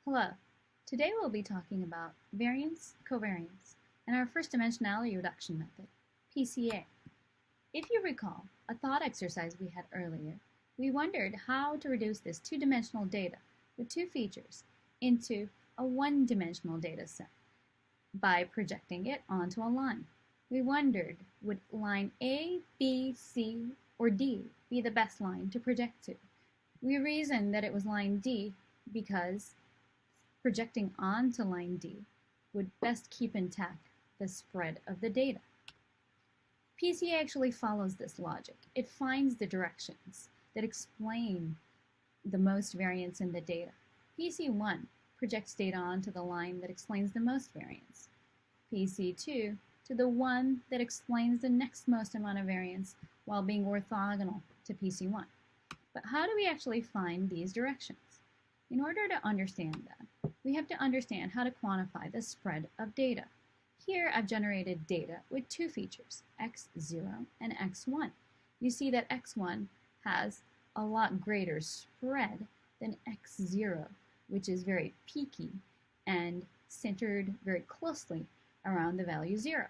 Hello. Today we'll be talking about variance, covariance, and our first dimensionality reduction method, PCA. If you recall a thought exercise we had earlier, we wondered how to reduce this two-dimensional data with two features into a one-dimensional data set by projecting it onto a line. We wondered, would line A, B, C, or D be the best line to project to? We reasoned that it was line D because projecting onto line D would best keep intact the spread of the data. PCA actually follows this logic. It finds the directions that explain the most variance in the data. PC1 projects data onto the line that explains the most variance. PC2 to the one that explains the next most amount of variance while being orthogonal to PC1. But how do we actually find these directions? In order to understand that, we have to understand how to quantify the spread of data. Here I've generated data with two features, x0 and x1. You see that x1 has a lot greater spread than x0, which is very peaky and centered very closely around the value 0.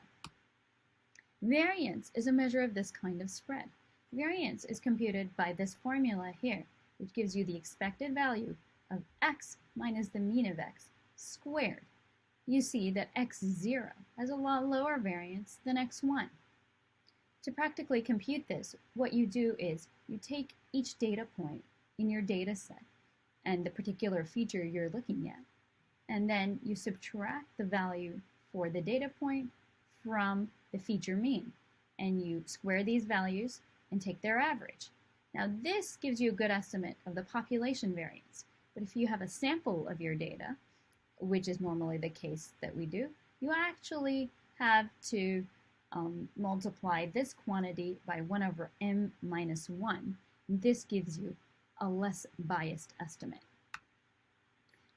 Variance is a measure of this kind of spread. Variance is computed by this formula here, which gives you the expected value of x minus the mean of x squared. You see that x0 has a lot lower variance than x1. To practically compute this, what you do is you take each data point in your data set and the particular feature you're looking at, and then you subtract the value for the data point from the feature mean, and you square these values and take their average. Now this gives you a good estimate of the population variance. But if you have a sample of your data, which is normally the case that we do, you actually have to multiply this quantity by 1 over m minus 1. This gives you a less biased estimate.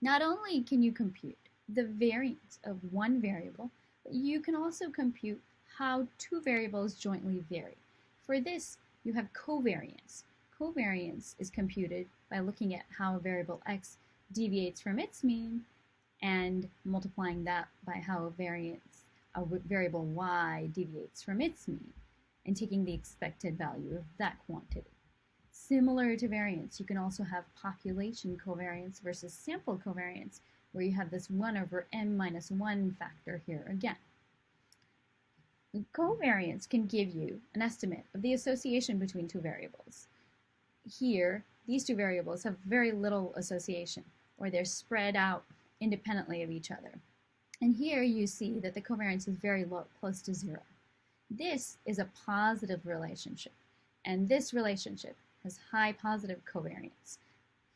Not only can you compute the variance of one variable, but you can also compute how two variables jointly vary. For this, you have covariance. Covariance is computed by looking at how a variable x deviates from its mean and multiplying that by how a variable y deviates from its mean and taking the expected value of that quantity. Similar to variance, you can also have population covariance versus sample covariance, where you have this 1 over m minus 1 factor here again. Covariance can give you an estimate of the association between two variables. Here, these two variables have very little association, or they're spread out independently of each other. And here you see that the covariance is very low, close to 0. This is a positive relationship, and this relationship has high positive covariance.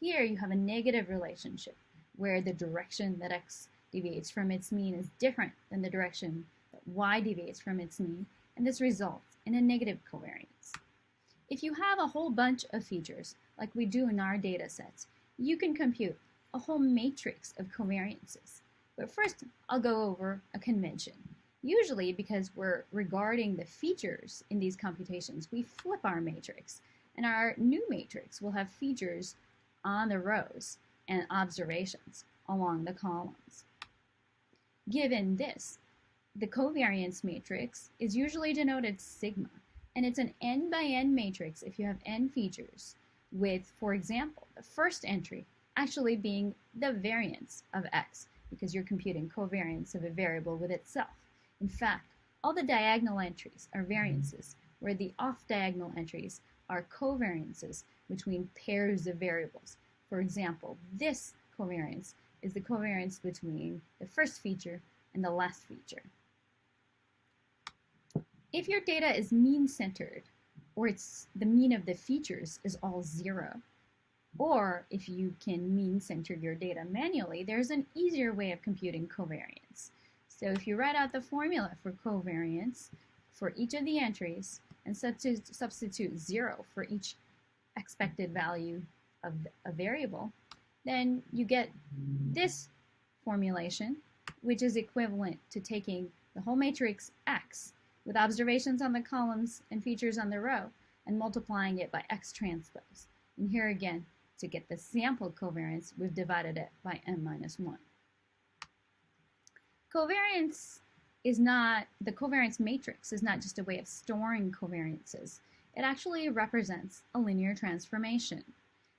Here you have a negative relationship, where the direction that x deviates from its mean is different than the direction that y deviates from its mean, and this results in a negative covariance. If you have a whole bunch of features, like we do in our data sets, you can compute a whole matrix of covariances. But first, I'll go over a convention. Usually, because we're regarding the features in these computations, we flip our matrix, and our new matrix will have features on the rows and observations along the columns. Given this, the covariance matrix is usually denoted sigma, and it's an n by n matrix if you have n features, with, for example, the first entry actually being the variance of x, because you're computing covariance of a variable with itself. In fact, all the diagonal entries are variances, where the off-diagonal entries are covariances between pairs of variables. For example, this covariance is the covariance between the first feature and the last feature. If your data is mean-centered, or the mean of the features is all 0, or if you can mean-center your data manually, there's an easier way of computing covariance. So if you write out the formula for covariance for each of the entries and substitute 0 for each expected value of a variable, then you get this formulation, which is equivalent to taking the whole matrix x with observations on the columns and features on the row and multiplying it by x transpose. And here again, to get the sample covariance, we've divided it by n minus 1. Covariance is not, the covariance matrix is not just a way of storing covariances. It actually represents a linear transformation.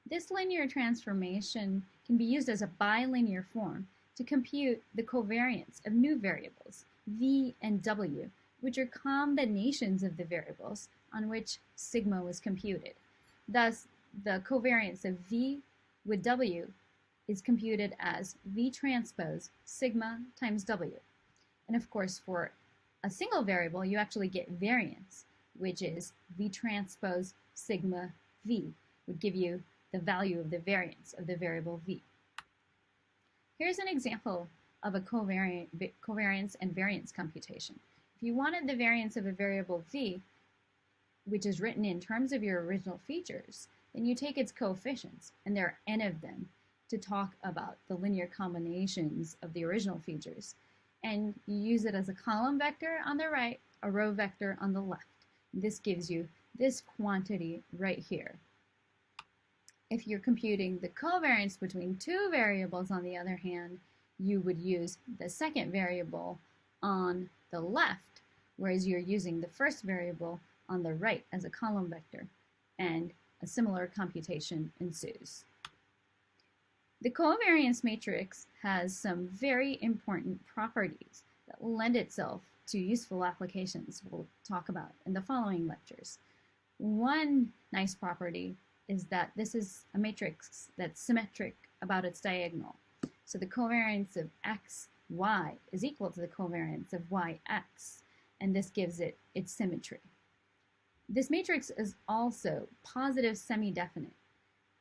This linear transformation can be used as a bilinear form to compute the covariance of new variables, v and w, which are combinations of the variables on which sigma was computed. Thus, the covariance of v with w is computed as v transpose sigma times w. And of course, for a single variable, you actually get variance, which is v transpose sigma v, would give you the value of the variance of the variable v. Here's an example of a covariance and variance computation. If you wanted the variance of a variable v, which is written in terms of your original features, then you take its coefficients, and there are n of them, to talk about the linear combinations of the original features. And you use it as a column vector on the right, a row vector on the left. This gives you this quantity right here. If you're computing the covariance between two variables, on the other hand, you would use the second variable on the left, whereas you're using the first variable on the right as a column vector, and a similar computation ensues. The covariance matrix has some very important properties that lend itself to useful applications we'll talk about in the following lectures. One nice property is that this is a matrix that's symmetric about its diagonal. So the covariance of x, y is equal to the covariance of y, x, and this gives it its symmetry. This matrix is also positive semi-definite,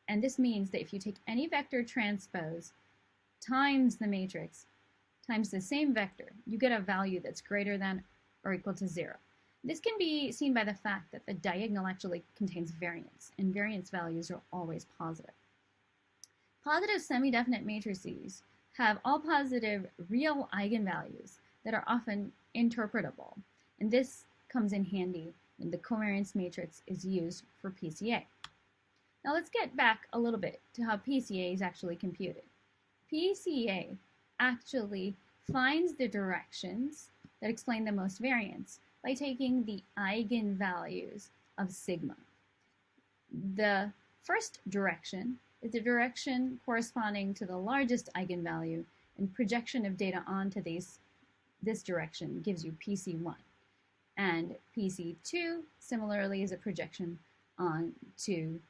and this means that if you take any vector transpose times the matrix times the same vector, you get a value that's greater than or equal to 0. This can be seen by the fact that the diagonal actually contains variance, and variance values are always positive. Positive semi-definite matrices have all positive real eigenvalues that are often interpretable, and this comes in handy when the covariance matrix is used for PCA. Now let's get back a little bit to how PCA is actually computed. PCA actually finds the directions that explain the most variance by taking the eigenvalues of sigma. The first direction is the direction corresponding to the largest eigenvalue, and projection of data onto this direction gives you PC1. And PC2 similarly is a projection onto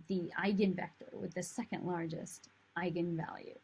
the eigenvector with the second largest eigenvalue.